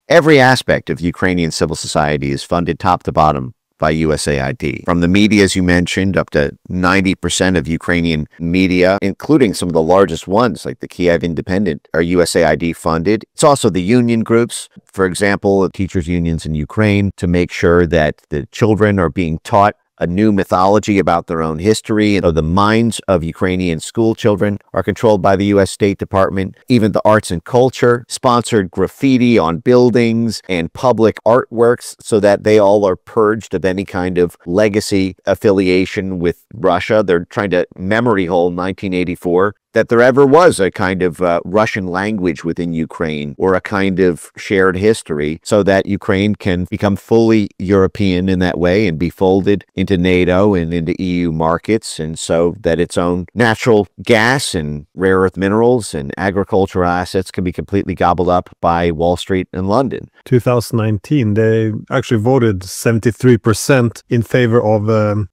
Every aspect of Ukrainian civil society is funded top to bottom by USAID. From the media, as you mentioned, up to 90% of Ukrainian media, including some of the largest ones, like the Kiev Independent, are USAID funded. It's also the union groups, for example, teachers' unions in Ukraine, to make sure that the children are being taught a new mythology about their own history. And the minds of Ukrainian school children are controlled by the U.S. State Department. Even the arts and culture sponsored graffiti on buildings and public artworks so that they all are purged of any kind of legacy affiliation with Russia. They're trying to memory hole 1984. That there ever was a kind of Russian language within Ukraine or a kind of shared history, so that Ukraine can become fully European in that way and be folded into NATO and into EU markets, and so that its own natural gas and rare earth minerals and agricultural assets can be completely gobbled up by Wall Street and London. 2019, they actually voted 73% in favor of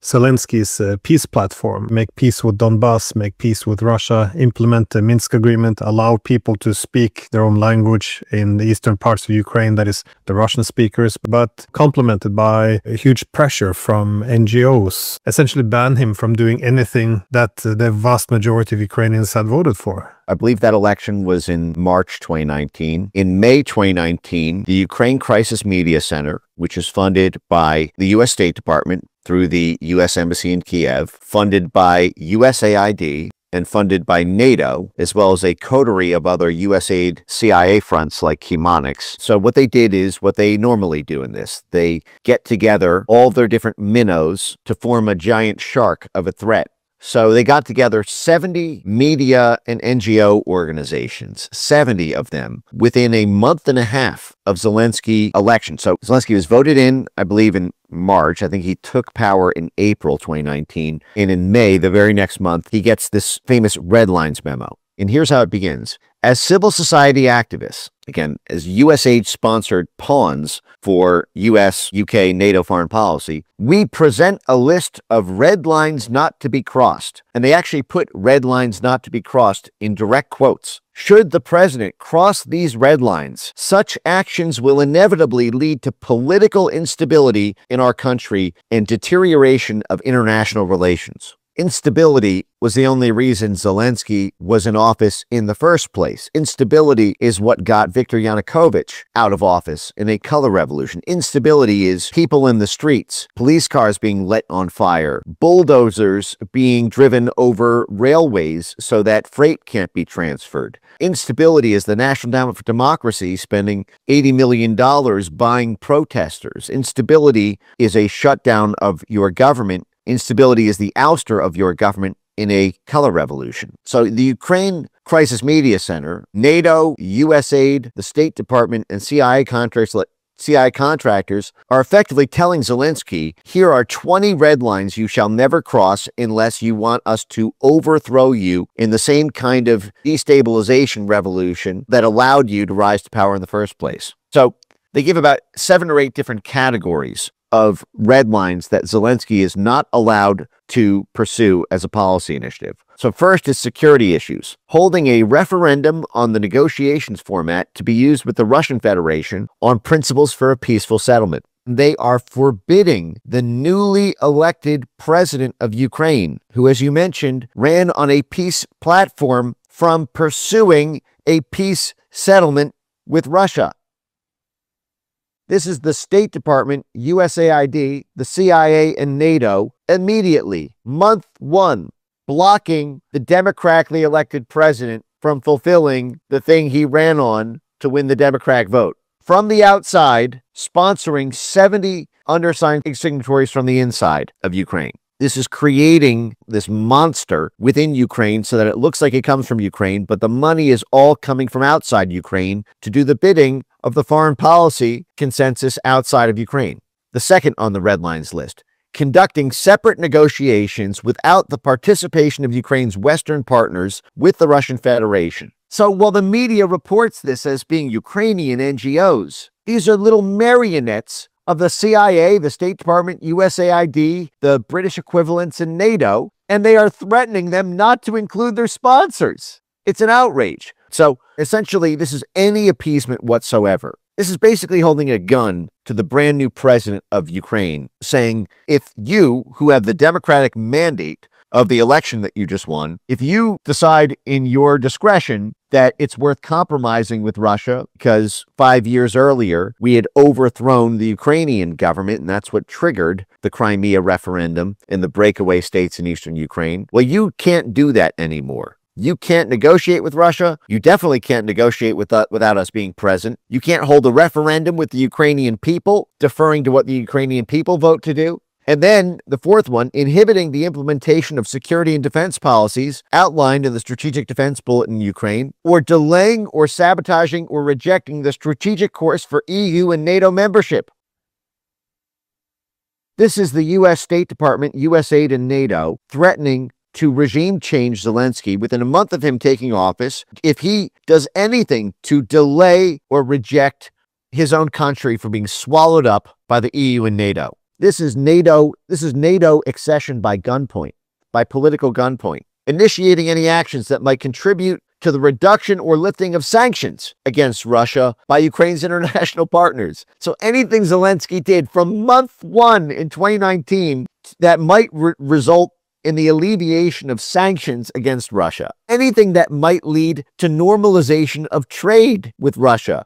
Zelensky's peace platform. Make peace with Donbass, make peace with Russia, implement the Minsk agreement, allow people to speak their own language in the eastern parts of Ukraine, that is the Russian speakers, but complemented by a huge pressure from NGOs, essentially ban him from doing anything that the vast majority of Ukrainians had voted for. I believe that election was in March 2019. In May 2019, the Ukraine Crisis Media Center, which is funded by the U.S. State Department through the U.S. Embassy in Kiev, funded by USAID, and funded by NATO, as well as a coterie of other USAID CIA fronts like Chemonics. So what they did is what they normally do in this. They get together all their different minnows to form a giant shark of a threat. So they got together 70 media and NGO organizations, 70 of them, within a month and a half of Zelensky election. So Zelensky was voted in, I believe, in March. I think he took power in April 2019. And in May, the very next month, he gets this famous Red Lines memo. And here's how it begins. As civil society activists, again, as USAID-sponsored pawns for US, UK, NATO foreign policy, we present a list of red lines not to be crossed. And they actually put red lines not to be crossed in direct quotes. Should the president cross these red lines, such actions will inevitably lead to political instability in our country and deterioration of international relations. Instability was the only reason Zelensky was in office in the first place. Instability is what got Viktor Yanukovych out of office in a color revolution. Instability is people in the streets, police cars being lit on fire, bulldozers being driven over railways so that freight can't be transferred. Instability is the National Endowment for Democracy spending $80 million buying protesters. Instability is a shutdown of your government. Instability is the ouster of your government in a color revolution. So the Ukraine Crisis Media Center, NATO, USAID, the State Department, and CIA contractors are effectively telling Zelensky, here are 20 red lines you shall never cross unless you want us to overthrow you in the same kind of destabilization revolution that allowed you to rise to power in the first place. So they give about 7 or 8 different categories of red lines that Zelensky is not allowed to pursue as a policy initiative. So first is security issues. Holding a referendum on the negotiations format to be used with the Russian Federation on principles for a peaceful settlement. They are forbidding the newly elected president of Ukraine, who, as you mentioned, ran on a peace platform, from pursuing a peace settlement with Russia. This is the State Department, USAID, the CIA, and NATO immediately, month 1, blocking the democratically elected president from fulfilling the thing he ran on to win the Democratic vote. From the outside, sponsoring 70 undersigned signatories from the inside of Ukraine. This is creating this monster within Ukraine so that it looks like it comes from Ukraine, but the money is all coming from outside Ukraine to do the bidding of the foreign policy consensus outside of Ukraine. The second on the red lines list, conducting separate negotiations without the participation of Ukraine's Western partners with the Russian Federation. So while the media reports this as being Ukrainian NGOs, these are little marionettes of the CIA, the State Department, USAID, the British equivalents in NATO, and they are threatening them not to include their sponsors. It's an outrage. So essentially, this is any appeasement whatsoever. This is basically holding a gun to the brand new president of Ukraine, saying, if you, who have the democratic mandate of the election that you just won, if you decide in your discretion that it's worth compromising with Russia because 5 years earlier we had overthrown the Ukrainian government and that's what triggered the Crimea referendum in the breakaway states in eastern Ukraine, well, you can't do that anymore. You can't negotiate with Russia. You definitely can't negotiate without us being present. You can't hold a referendum with the Ukrainian people, deferring to what the Ukrainian people vote to do. And then the fourth one, inhibiting the implementation of security and defense policies outlined in the Strategic Defense Bulletin in Ukraine, or delaying or sabotaging or rejecting the strategic course for EU and NATO membership. This is the U.S. State Department, USAID, and NATO threatening to regime change Zelensky within a month of him taking office if he does anything to delay or reject his own country from being swallowed up by the EU and NATO. This is NATO accession by gunpoint, by political gunpoint, initiating any actions that might contribute to the reduction or lifting of sanctions against Russia by Ukraine's international partners. So anything Zelensky did from month one in 2019 that might result in the alleviation of sanctions against Russia, anything that might lead to normalization of trade with Russia,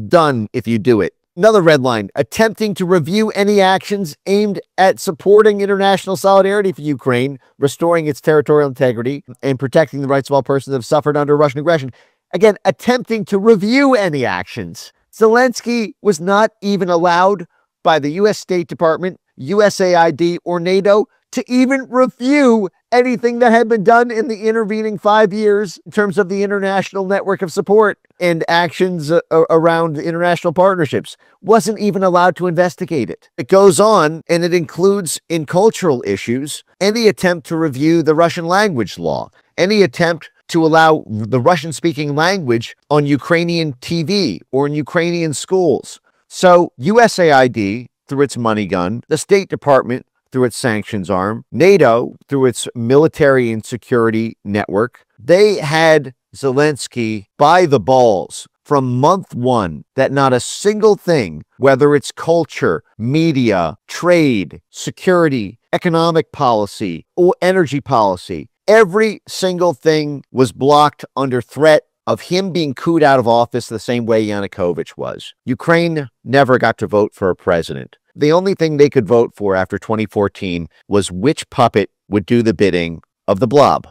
done if you do it. Another red line, attempting to review any actions aimed at supporting international solidarity for Ukraine, restoring its territorial integrity, and protecting the rights of all persons that have suffered under Russian aggression. Again, attempting to review any actions. Zelensky was not even allowed by the U.S. State Department, USAID, or NATO to even review anything that had been done in the intervening 5 years in terms of the international network of support and actions around international partnerships. Wasn't even allowed to investigate it. It goes on, and it includes, in cultural issues, any attempt to review the Russian language law, any attempt to allow the Russian-speaking language on Ukrainian TV or in Ukrainian schools. So USAID, through its money gun, the State Department, through its sanctions arm, NATO, through its military and security network, they had Zelensky by the balls from month one that not a single thing, whether it's culture, media, trade, security, economic policy, or energy policy, every single thing was blocked under threat of him being cooed out of office the same way Yanukovych was. Ukraine never got to vote for a president. The only thing they could vote for after 2014 was which puppet would do the bidding of the blob.